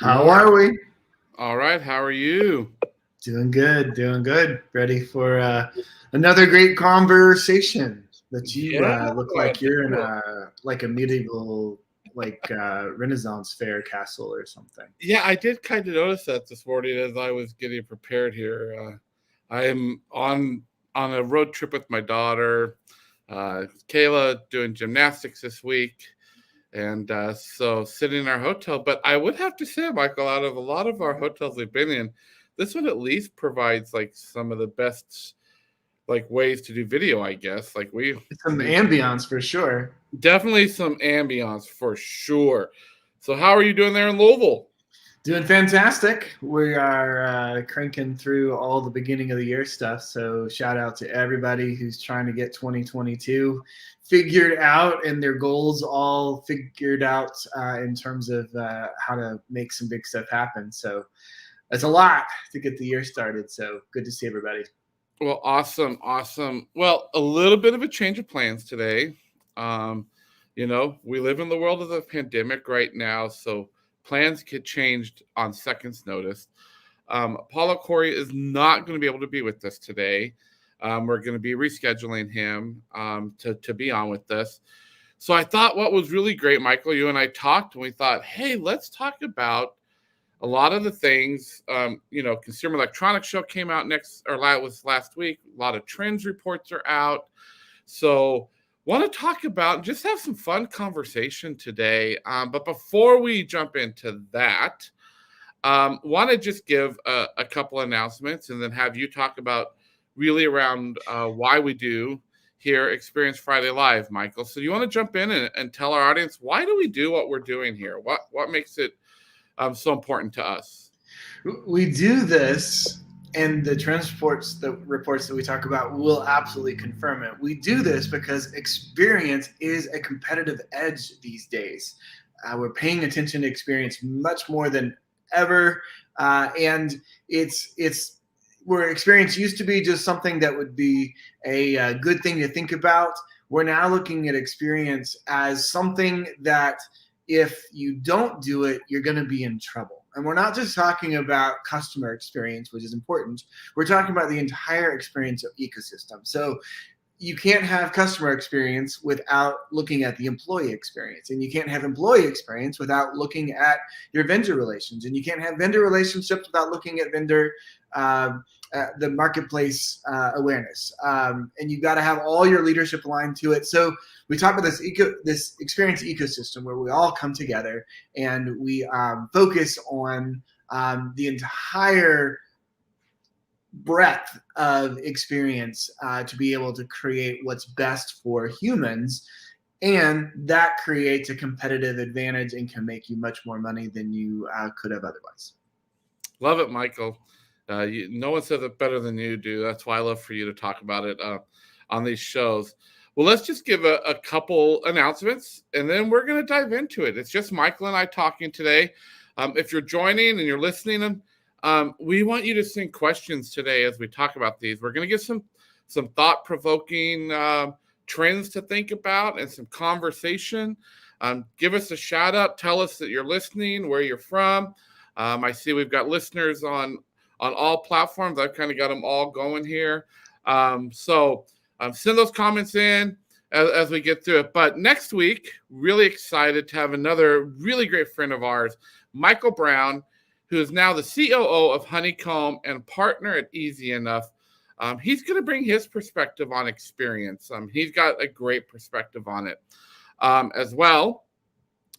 How are we? All right. How are you? Doing good. Ready for another great conversation. That you look like you're in a medieval Renaissance fair castle or something. Yeah, I did kind of notice that this morning as I was getting prepared here. I am on a road trip with my daughter, Kayla, doing gymnastics this week. And so sitting in our hotel. But I would have to say, Michael, out of a lot of our hotels we've been in, this one at least provides like some of the best ways to do video, I guess. Some ambiance for sure. Definitely some ambiance for sure. So how are you doing there in Louisville? Doing fantastic. We are cranking through all the beginning of the year stuff. So shout out to everybody who's trying to get 2022 figured out and their goals all figured out in terms of how to make some big stuff happen. So it's a lot to get the year started. So good to see everybody. Well, awesome. Well, a little bit of a change of plans today. We live in the world of the pandemic right now. So plans get changed on seconds notice. Paula Corey is not going to be able to be with us today. We're going to be rescheduling him to be on with us. So I thought what was really great, Michael, you and I talked and we thought, hey, let's talk about a lot of the things. Consumer Electronics Show came out was last week. A lot of trends reports are out. So want to talk about, just have some fun conversation today. But before we jump into that, want to just give a couple announcements and then have you talk about really around why we do here Experience Friday Live, Michael. So you want to jump in and tell our audience, why do we do what we're doing here? What makes it so important to us? We do this, and the reports that we talk about will absolutely confirm it. We do this because experience is a competitive edge these days. We're paying attention to experience much more than ever, and where experience used to be just something that would be a good thing to think about. We're now looking at experience as something that if you don't do it, you're going to be in trouble. And we're not just talking about customer experience, which is important. We're talking about the entire experience ecosystem. So you can't have customer experience without looking at the employee experience. And you can't have employee experience without looking at your vendor relations. And you can't have vendor relationships without looking at the marketplace awareness. And you've got to have all your leadership aligned to it. So we talk about this experience ecosystem where we all come together and we focus on the entire breadth of experience to be able to create what's best for humans. And that creates a competitive advantage and can make you much more money than you could have otherwise. Love it, Michael. No one says it better than you do. That's why I love for you to talk about it on these shows. Well, let's just give a couple announcements, and then we're going to dive into it. It's just Michael and I talking today. If you're joining and you're listening, we want you to send questions today as we talk about these. We're going to get some thought-provoking trends to think about and some conversation. Give us a shout out. Tell us that you're listening, where you're from. I see we've got listeners on all platforms. I've kind of got them all going here. So send those comments in as we get through it. But next week, really excited to have another really great friend of ours, Michael Brown, who is now the COO of Honeycomb and partner at Easy Enough. He's going to bring his perspective on experience. He's got a great perspective on it as well.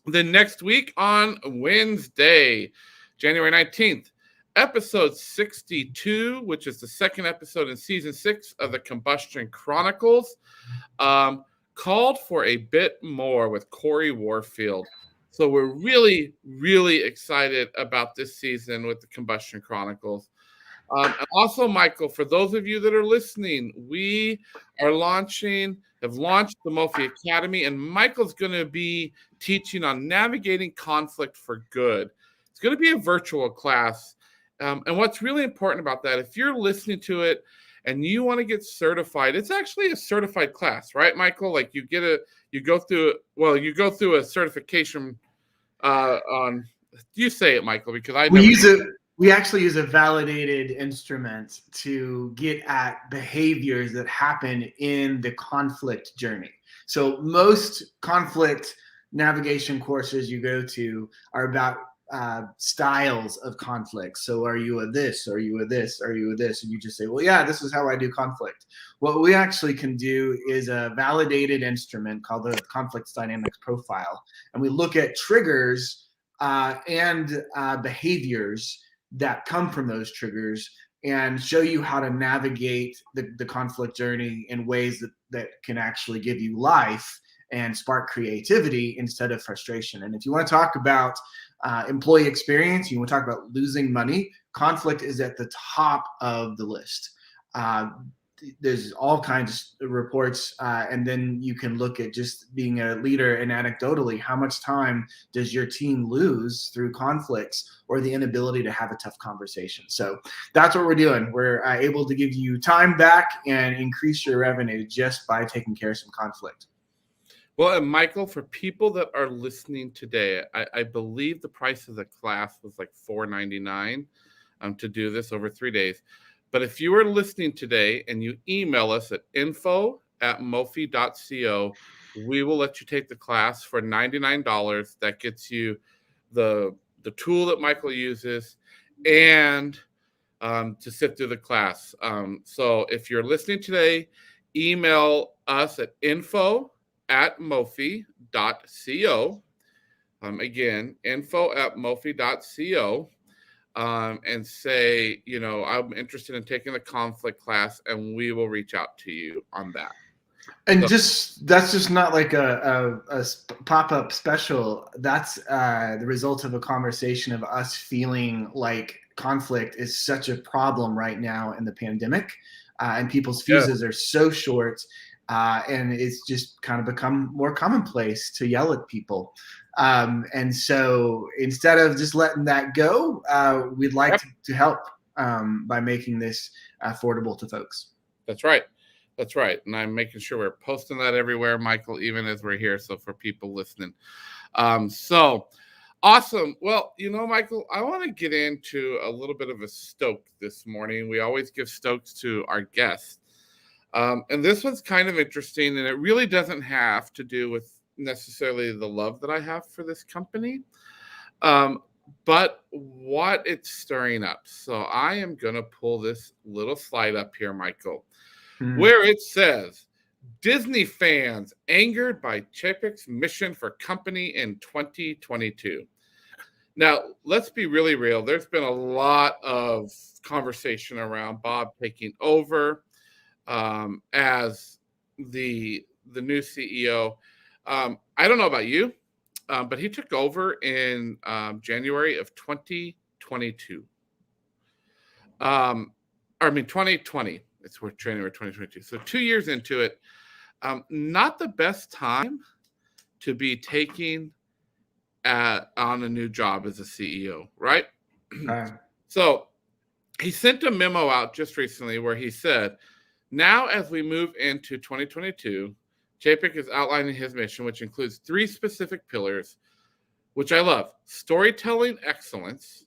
Then next week on Wednesday, January 19th, episode 62, which is the second episode in season 6 of the Combustion Chronicles, called for a bit more with Corey Warfield. So we're really, really excited about this season with the Combustion Chronicles. And also, Michael, for those of you that are listening, we are have launched the Mofi Academy, and Michael's going to be teaching on navigating conflict for good. It's going to be a virtual class. And what's really important about that, if you're listening to it and you want to get certified, it's actually a certified class, right, Michael? Like you go through a certification on, you say it, Michael, because we actually use a validated instrument to get at behaviors that happen in the conflict journey. So most conflict navigation courses you go to are about styles of conflict. So are you a this? Are you a this? Are you a this? And you just say, well, yeah, this is how I do conflict. What we actually can do is a validated instrument called the Conflict Dynamics Profile. And we look at triggers and behaviors that come from those triggers and show you how to navigate the conflict journey in ways that can actually give you life and spark creativity instead of frustration. And if you want to talk about employee experience, you want to talk about losing money, conflict is at the top of the list. There's all kinds of reports, and then you can look at just being a leader and anecdotally, how much time does your team lose through conflicts or the inability to have a tough conversation? So that's what we're doing. We're able to give you time back and increase your revenue just by taking care of some conflict. Well, and Michael, for people that are listening today, I believe the price of the class was like $4.99 to do this over 3 days. But if you are listening today and you email us at info@mofi.co, we will let you take the class for $99. That gets you the tool that Michael uses and to sit through the class. So if you're listening today, email us at info@mofi.co. Again, info@mofi.co. And say, I'm interested in taking the conflict class, and we will reach out to you on that. And that's just not like a pop-up special. That's the result of a conversation of us feeling like conflict is such a problem right now in the pandemic, and people's fuses are so short, and it's just kind of become more commonplace to yell at people. And so instead of just letting that go, we'd like to help by making this affordable to folks. That's right. And I'm making sure we're posting that everywhere, Michael, even as we're here. So for people listening. So awesome. Well, Michael, I want to get into a little bit of a stoke this morning. We always give stokes to our guests. And this one's kind of interesting, and it really doesn't have to do with necessarily the love that I have for this company, but what it's stirring up. So I am going to pull this little slide up here, Michael, where it says, Disney fans angered by Chapeks Mission for company in 2022. Now, let's be really real. There's been a lot of conversation around Bob taking over as the new CEO. I don't know about you, but he took over in January of 2022. 2020. It's January 2022. So 2 years into it. not the best time to be taking on a new job as a CEO, right? So he sent a memo out just recently where he said, now as we move into 2022, Chapek is outlining his mission, which includes 3 specific pillars, which I love: storytelling excellence,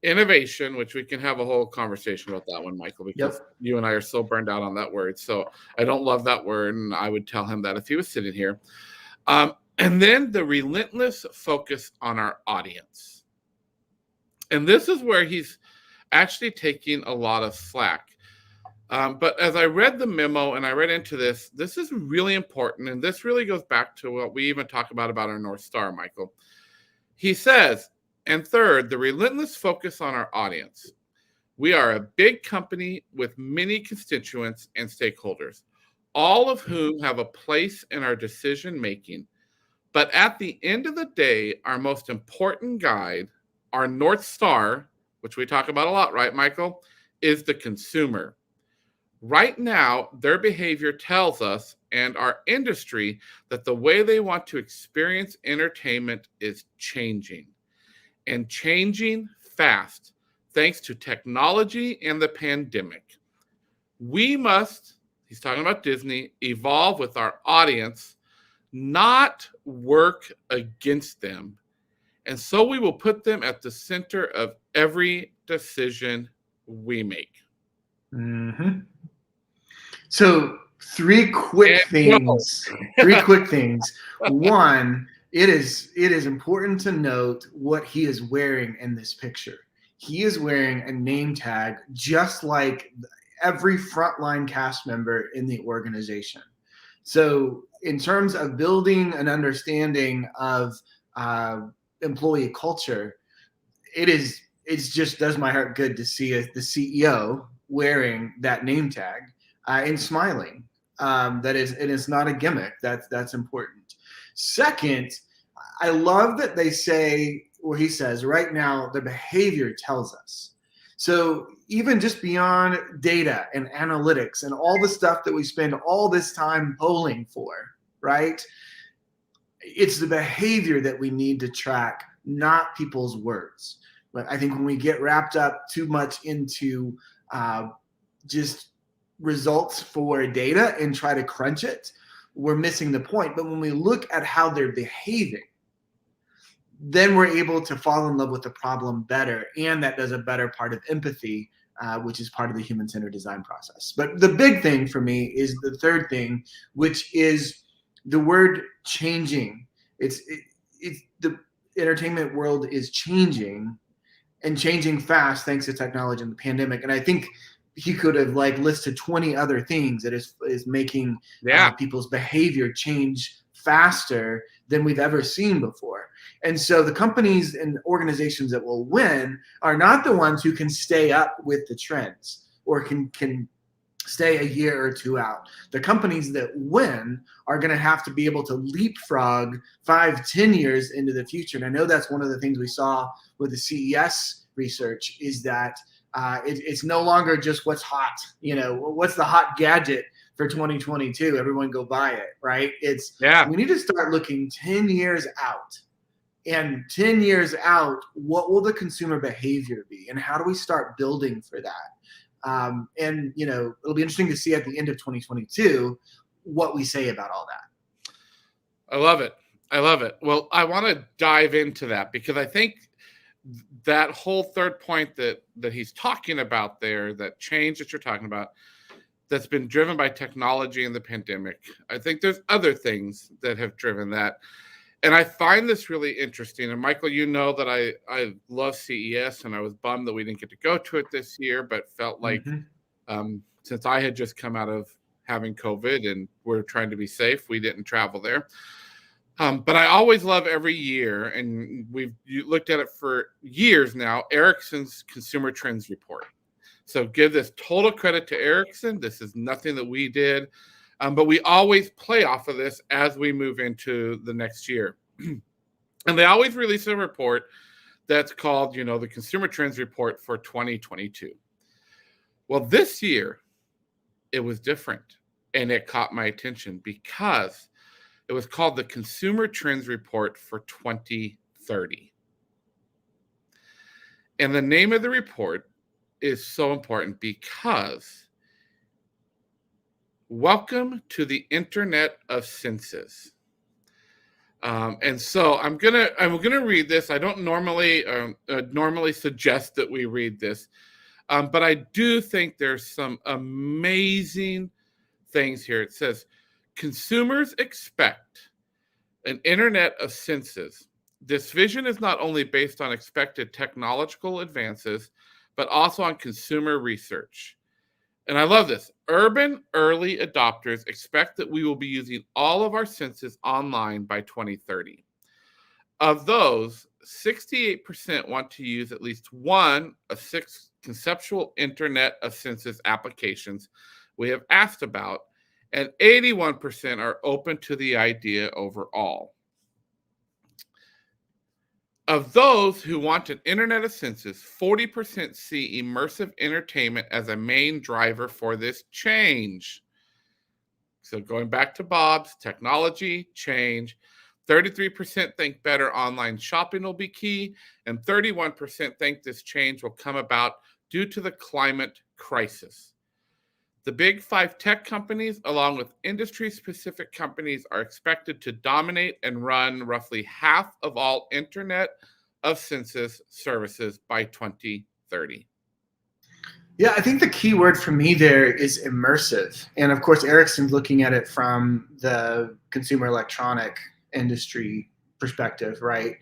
innovation, which we can have a whole conversation about that one, Michael, because you and I are so burned out on that word. So I don't love that word, and I would tell him that if he was sitting here. And then the relentless focus on our audience. And this is where he's actually taking a lot of slack. But as I read the memo and I read into this, this is really important. And this really goes back to what we even talk about our North Star, Michael. He says, and third, the relentless focus on our audience. We are a big company with many constituents and stakeholders, all of whom have a place in our decision making. But at the end of the day, our most important guide, our North Star, which we talk about a lot, right, Michael, is the consumer. Right now, their behavior tells us and our industry that the way they want to experience entertainment is changing, and changing fast, thanks to technology and the pandemic. We must, he's talking about Disney, evolve with our audience, not work against them. And so we will put them at the center of every decision we make. So 3 quick things. 3 quick things. One, it is important to note what he is wearing in this picture. He is wearing a name tag just like every frontline cast member in the organization. So in terms of building an understanding of employee culture, it just does my heart good to see the CEO wearing that name tag and smiling. It is not a gimmick. That's important. Second, I love that they say, or he says, right now the behavior tells us. So even just beyond data and analytics and all the stuff that we spend all this time polling for, right? It's the behavior that we need to track, not people's words. But I think when we get wrapped up too much into just results for data and try to crunch it, we're missing the point. But when we look at how they're behaving, then we're able to fall in love with the problem better. And that does a better part of empathy, which is part of the human-centered design process. But the big thing for me is the third thing, which is the word changing. It's the entertainment world is changing, and changing fast thanks to technology and the pandemic. And I think he could have listed 20 other things that is making people's behavior change faster than we've ever seen before. And so the companies and organizations that will win are not the ones who can stay up with the trends or can stay a year or 2 out. The companies that win are going to have to be able to leapfrog 5-10 years into the future. And I know that's one of the things we saw with the CES research is that it's no longer just what's hot, what's the hot gadget for 2022, everyone go buy it, right? We need to start looking 10 years out. And 10 years out, what will the consumer behavior be? And how do we start building for that? And it'll be interesting to see at the end of 2022 what we say about all that. I love it. Well, I want to dive into that because I think that whole third point that he's talking about there, that change that you're talking about, that's been driven by technology and the pandemic. I think there's other things that have driven that. And I find this really interesting. And Michael, you know that I love CES, and I was bummed that we didn't get to go to it this year, but felt like since I had just come out of having COVID and we're trying to be safe, we didn't travel there. But I always love every year, and we've looked at it for years now, Ericsson's Consumer Trends Report. So give this total credit to Ericsson. This is nothing that we did, but we always play off of this as we move into the next year. And they always release a report that's called, the Consumer Trends Report for 2022. Well, this year, it was different. and it caught my attention because it was called the Consumer Trends Report for 2030. And the name of the report is so important because welcome to the Internet of Senses. And so I'm gonna read this. I don't normally suggest that we read this, but I do think there's some amazing things here. It says, consumers expect an internet of senses. This vision is not only based on expected technological advances, but also on consumer research. And I love this. Urban early adopters expect that we will be using all of our senses online by 2030. Of those, 68% want to use at least one of 6 conceptual Internet of Senses applications we have asked about, and 81% are open to the idea overall. Of those who want an Internet of Senses, 40% see immersive entertainment as a main driver for this change. So going back to Bob's, technology, change. 33% think better online shopping will be key, and 31% think this change will come about due to the climate crisis. The big 5 tech companies, along with industry-specific companies, are expected to dominate and run roughly half of all Internet of Senses services by 2030. Yeah, I think the key word for me there is immersive. And of course, Ericsson's looking at it from the consumer electronic industry perspective, right?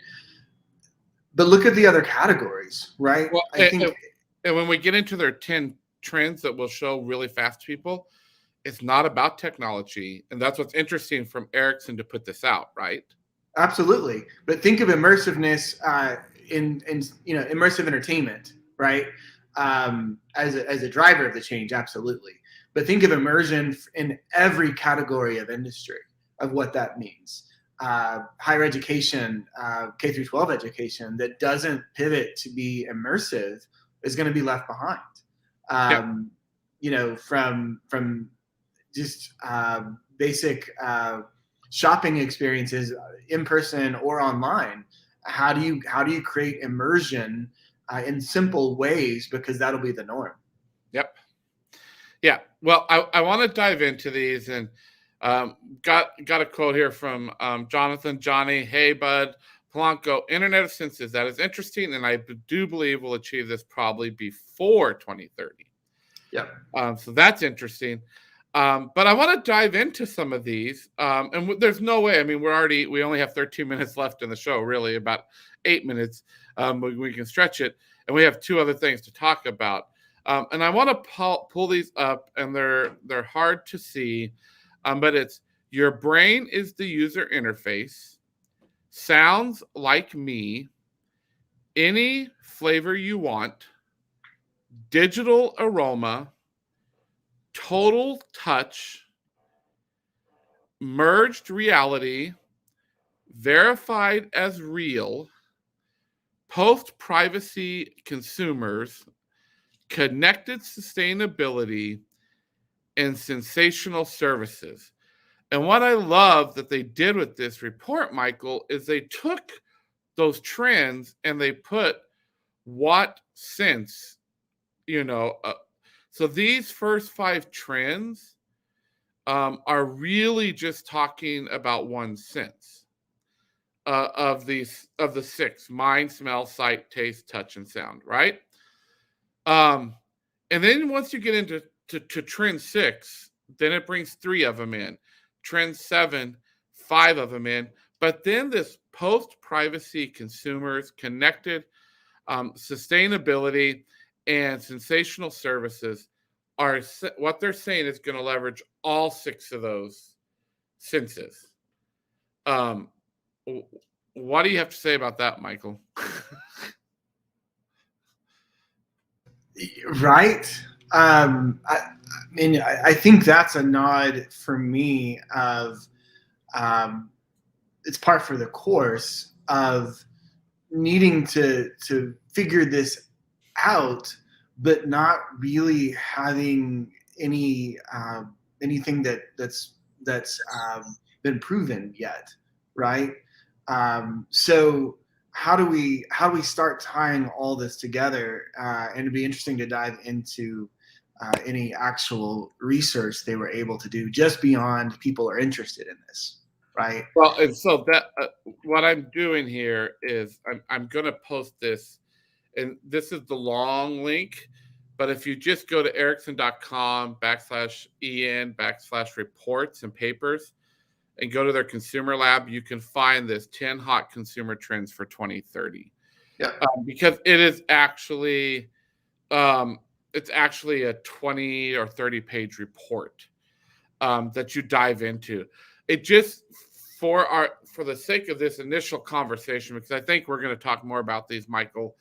But look at the other categories, right? Well, I think, and when we get into their 10 trends that will show really fast people, it's not about technology. And that's what's interesting from Ericsson to put this out, right? absolutely. But think of immersiveness in immersive entertainment, right? As a driver of the change, absolutely. But think of immersion in every category of industry of what that means. Higher education, K through 12 education that doesn't pivot to be immersive is going to be left behind. From just basic shopping experiences in person or online. How do you create immersion in simple ways, because that'll be the norm? Yep. Yeah. Well, I want to dive into these, and got a quote here from Jonathan. Johnny, hey bud, Polanco, Internet of Senses. That is interesting, and I do believe we'll achieve this probably before 2030. Yeah. So that's interesting. But I want to dive into some of these. And there's no way. I mean, we only have 13 minutes left in the show, really, about 8 minutes. We can stretch it. And we have 2 other things to talk about. And I want to pull these up, and they're hard to see. But it's your brain is the user interface, sounds like me, any flavor you want, digital aroma, total touch, merged reality, verified as real, post-privacy consumers, connected sustainability, and sensational services. And what I love that they did with this report, Michael, is they took those trends and they put what sense, so these first 5 trends are really just talking about one sense of the 6: mind, smell, sight, taste, touch, and sound, right? And then once you get into trend 6, then it brings 3 of them in. Trend 7, 5 of them in. But then this post-privacy consumers, connected, sustainability, and sensational services are what they're saying is going to leverage all 6 of those senses. What do you have to say about that, Michael? Right. I think that's a nod for me of it's part for the course of needing to figure this out, but not really having any anything that's been proven yet, right? So how do we start tying all this together? And it'd be interesting to dive into any actual research they were able to do just beyond people are interested in this, right? Well, and so that what I'm doing here is I'm going to post this, and this is the long link. But if you just go to ericsson.com/en/reports and papers and go to their consumer lab, you can find this 10 hot consumer trends for 2030. Yeah. Because it is actually it's actually a 20 or 30 page report that you dive into. It just for the sake of this initial conversation, because I think we're going to talk more about these, Michael,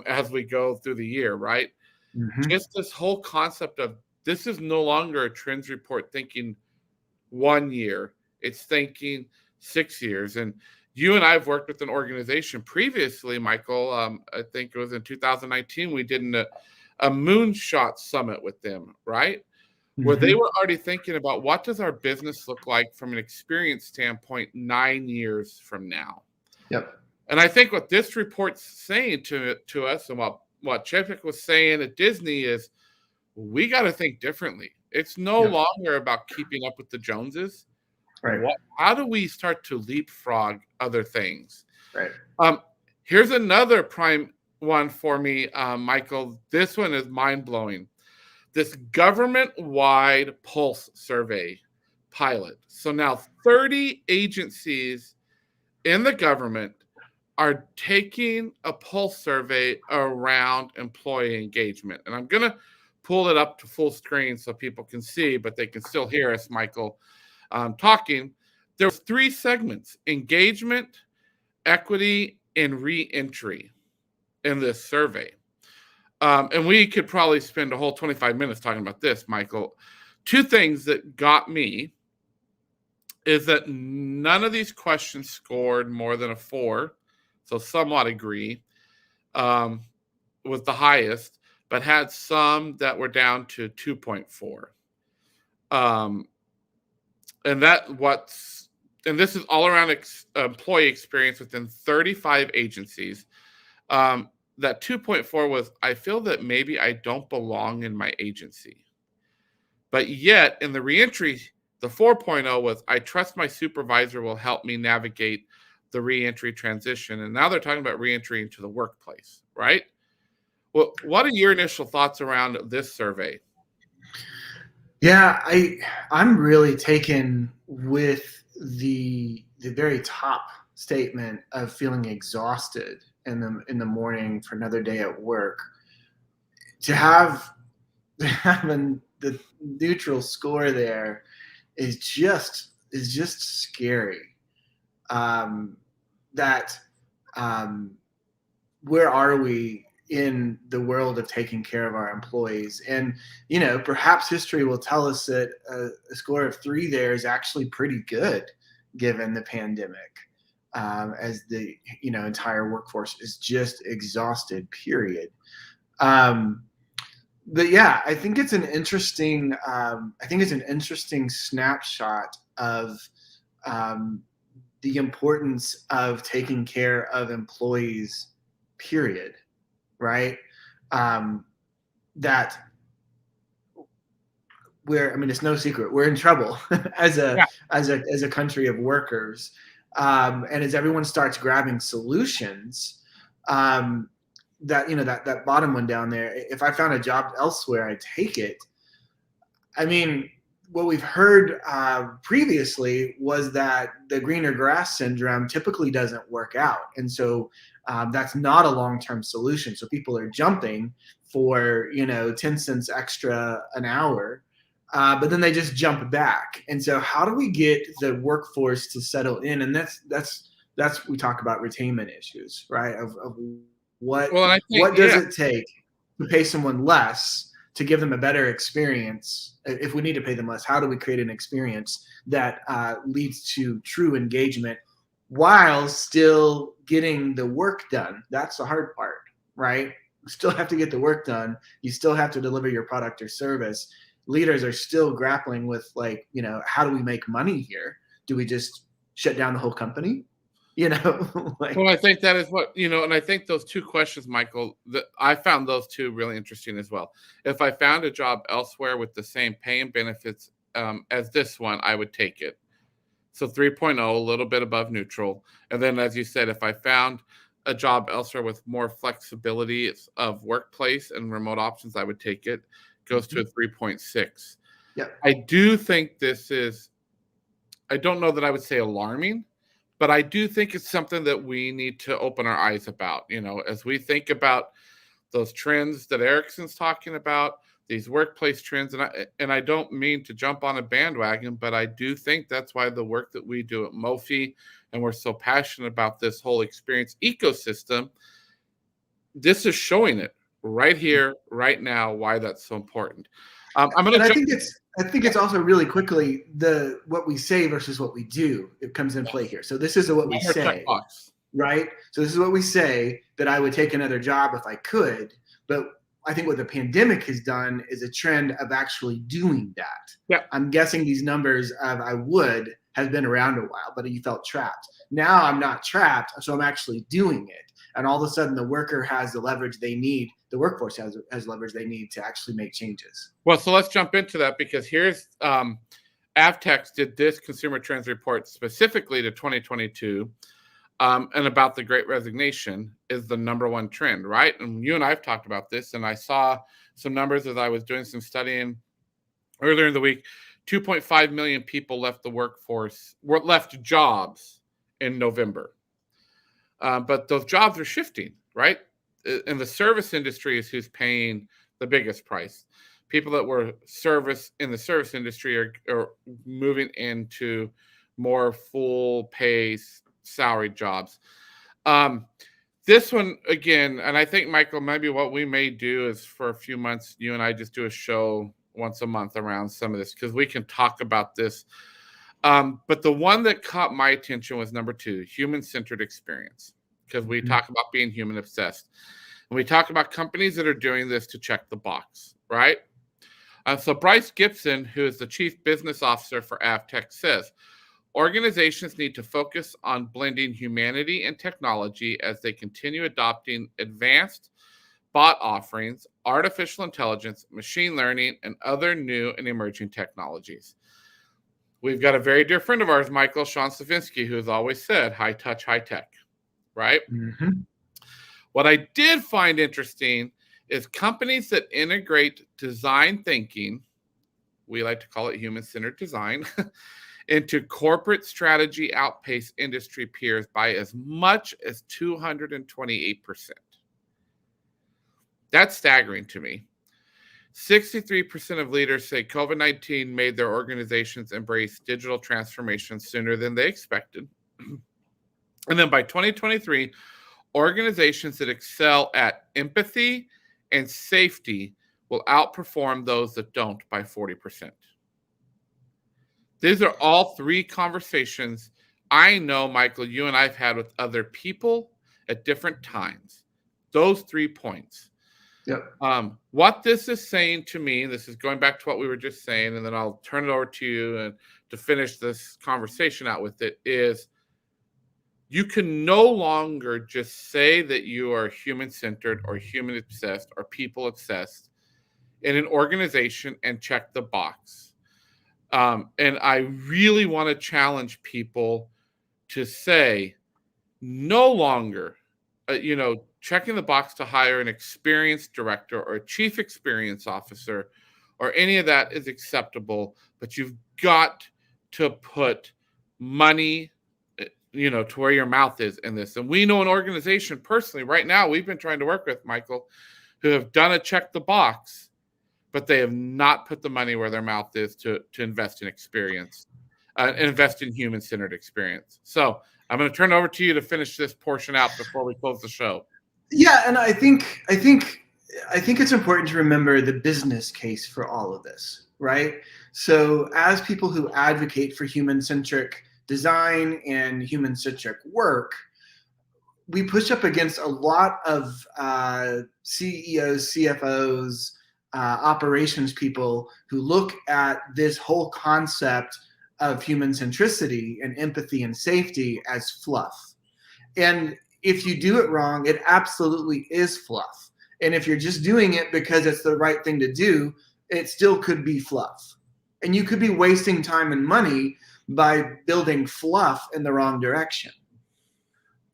as we go through the year, right? Mm-hmm. Just this whole concept of this is no longer a trends report thinking 1 year, it's thinking 6 years. And you and I have worked with an organization previously, Michael. I think it was in 2019, we did a moonshot summit with them, right? Where they were already thinking about what does our business look like from an experience standpoint 9 years from now. Yep. And I think what this report's saying to us, and what Chapeks was saying at Disney, is we got to think differently. It's no longer about keeping up with the Joneses. Right. How do we start to leapfrog other things? Right. Here's another prime one for me, Michael. This one is mind-blowing. This government-wide pulse survey pilot. So now 30 agencies in the government are taking a pulse survey around employee engagement. And I'm going to pull it up to full screen so people can see, but they can still hear us, Michael, talking. There's 3 segments: engagement, equity, and ReEntry in this survey. And we could probably spend a whole 25 minutes talking about this, Michael. 2 things that got me is that none of these questions scored more than a 4, so somewhat agree, was the highest, but had some that were down to 2.4. And this is all around employee experience within 35 agencies. That 2.4 was, I feel that maybe I don't belong in my agency. But yet in the reentry, the 4.0 was, I trust my supervisor will help me navigate the reentry transition. And now they're talking about reentry into the workplace, right? Well, what are your initial thoughts around this survey? Yeah, I'm really taken with the very top statement of feeling exhausted in the morning for another day at work. To have the neutral score there is just scary. Where are we in the world of taking care of our employees? And perhaps history will tell us that a score of 3 there is actually pretty good given the pandemic, as the entire workforce is just exhausted, period. But yeah, I think it's an interesting snapshot of the importance of taking care of employees, period. Right? That it's no secret we're in trouble as a country of workers, and as everyone starts grabbing solutions, that bottom one down there, if I found a job elsewhere, I'd take it. I mean, what we've heard previously was that the greener grass syndrome typically doesn't work out, and so that's not a long-term solution. So people are jumping for 10 cents extra an hour, but then they just jump back. And so how do we get the workforce to settle in? And that's we talk about retainment issues, right? Of what does it take to pay someone less to give them a better experience? If we need to pay them less, how do we create an experience that leads to true engagement while still getting the work done? That's the hard part, right? You still have to get the work done. You still have to deliver your product or service. leaders are still grappling with, like, how do we make money here? Do we just shut down the whole company? Like, Well, I think that is what, and I think those two questions, Michael, I found those two really interesting as well. If I found a job elsewhere with the same pay and benefits as this one, I would take it. So 3.0, a little bit above neutral. And then, as you said, if I found a job elsewhere with more flexibility of workplace and remote options, I would take it. Goes to a 3.6. yeah. I do think I don't know that I would say alarming, but I do think it's something that we need to open our eyes about, as we think about those trends that Erickson's talking about, these workplace trends. And I don't mean to jump on a bandwagon, but I do think that's why the work that we do at Mophie, and we're so passionate about this whole experience ecosystem, this is showing it right here, right now, why that's so important. I think it's also really quickly what we say versus what we do. It comes in play here. So this is what we say, right? So this is what we say, that I would take another job if I could. But I think what the pandemic has done is a trend of actually doing that. Yeah. I'm guessing these numbers of I would have been around a while, but you felt trapped. Now I'm not trapped, so I'm actually doing it. And all of a sudden, the worker has the leverage they need. The workforce has leverage they need to actually make changes. Well, so let's jump into that, because here's Avtex did this consumer trends report specifically to 2022, and about the Great Resignation is the number one trend, right? And you and I have talked about this, and I saw some numbers as I was doing some studying earlier in the week. 2.5 million people left the workforce, left jobs in November. But those jobs are shifting, right? And the service industry is who's paying the biggest price. People that were in the service industry are moving into more full pay salaried jobs. This one, again, and I think, Michael, maybe what we may do is for a few months, you and I just do a show once a month around some of this, because we can talk about this. But the one that caught my attention was number 2, human-centered experience, because we talk about being human obsessed. And we talk about companies that are doing this to check the box, right? So Bryce Gibson, who is the chief business officer for Avtex, says, organizations need to focus on blending humanity and technology as they continue adopting advanced bot offerings, artificial intelligence, machine learning, and other new and emerging technologies. We've got a very dear friend of ours, Michael, Shawn Savinsky, who has always said, high touch, high tech, right? Mm-hmm. What I did find interesting is companies that integrate design thinking, we like to call it human-centered design, into corporate strategy outpace industry peers by as much as 228%. That's staggering to me. 63% of leaders say COVID-19 made their organizations embrace digital transformation sooner than they expected. And then by 2023, organizations that excel at empathy and safety will outperform those that don't by 40%. These are all 3 conversations I know, Michael, you and I've had with other people at different times. Those 3 points. Yep. What this is saying to me, this is going back to what we were just saying, and then I'll turn it over to you and to finish this conversation out with it, is you can no longer just say that you are human-centered or human-obsessed or people-obsessed in an organization and check the box. And I really want to challenge people to say no longer, checking the box to hire an experienced director or a chief experience officer or any of that is acceptable, but you've got to put money, to where your mouth is in this. And we know an organization personally right now we've been trying to work with, Michael, who have done a check the box, but they have not put the money where their mouth is to invest in experience, invest in human-centered experience. So I'm going to turn it over to you to finish this portion out before we close the show. Yeah, and I think it's important to remember the business case for all of this, right? So as people who advocate for human-centric design and human-centric work, we push up against a lot of CEOs, CFOs, operations people who look at this whole concept of human centricity and empathy and safety as fluff. And if you do it wrong, it absolutely is fluff. And if you're just doing it because it's the right thing to do, it still could be fluff. And you could be wasting time and money by building fluff in the wrong direction.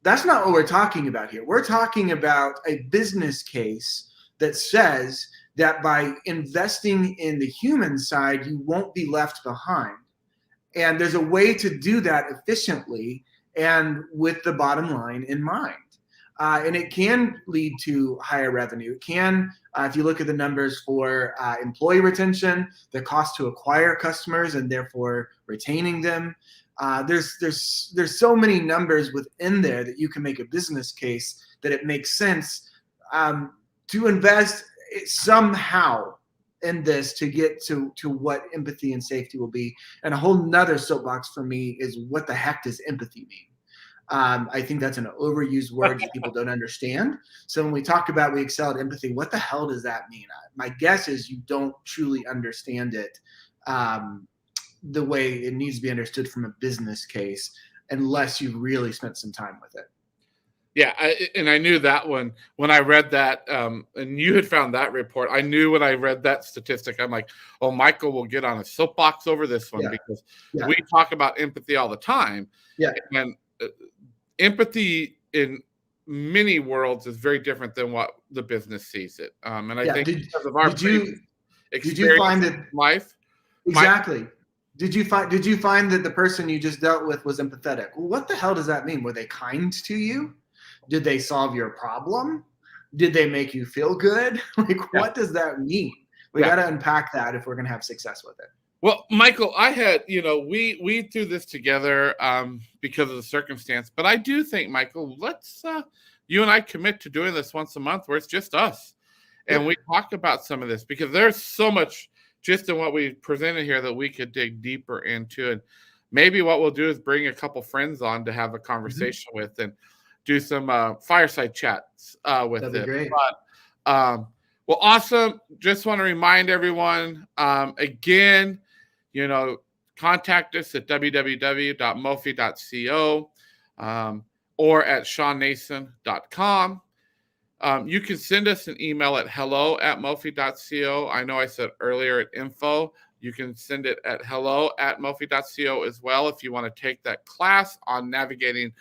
That's not what we're talking about here. We're talking about a business case that says that by investing in the human side, you won't be left behind. And there's a way to do that efficiently and with the bottom line in mind. And it can lead to higher revenue. It can, if you look at the numbers for employee retention, the cost to acquire customers and therefore retaining them. There's so many numbers within there that you can make a business case that it makes sense to invest somehow in this to get to what empathy and safety will be. And a whole nother soapbox for me is, what the heck does empathy mean? I think that's an overused word that people don't understand. So when we talk about we excel at empathy, what the hell does that mean? My guess is you don't truly understand it the way it needs to be understood from a business case, unless you really spent some time with it. Yeah, I knew that one when I read that, and you had found that report. I knew when I read that statistic, I'm like, oh, Michael will get on a soapbox over this one, because we talk about empathy all the time. Yeah. And empathy in many worlds is very different than what the business sees it. And I think because of our did you find that life? Exactly. Did you find that the person you just dealt with was empathetic? Well, what the hell does that mean? Were they kind to you? Did they solve your problem? Did they make you feel good? What does that mean? We got to unpack that if we're going to have success with it. Well, Michael, I had, we threw this together because of the circumstance, but I do think, Michael, let's you and I commit to doing this once a month where it's just us, and we talk about some of this, because there's so much just in what we presented here that we could dig deeper into. And maybe what we'll do is bring a couple friends on to have a conversation with, and do some fireside chats with them. That'd be great. But, well, awesome. Just want to remind everyone, again, contact us at www.mofi.co or at shawnnason.com. You can send us an email at hello@mofi.co. I know I said earlier at info. You can send it at hello@mofi.co as well if you want to take that class on navigating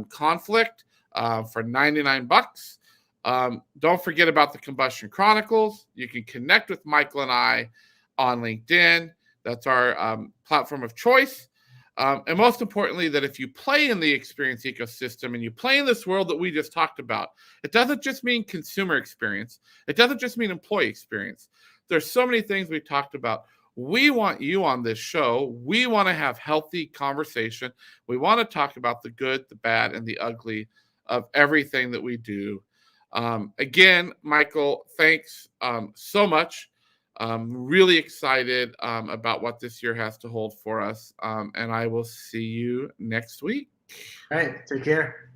conflict for $99. Don't forget about the Combustion Chronicles. You can connect with Michael and I on LinkedIn. That's our platform of choice. And most importantly, that if you play in the experience ecosystem and you play in this world that we just talked about, it doesn't just mean consumer experience. It doesn't just mean employee experience. There's so many things we talked about. We want you on this show. We want to have healthy conversation. We want to talk about the good, the bad, and the ugly of everything that we do. Again, Michael, thanks so much. Really excited about what this year has to hold for us. And I will see you next week. All right. Take care.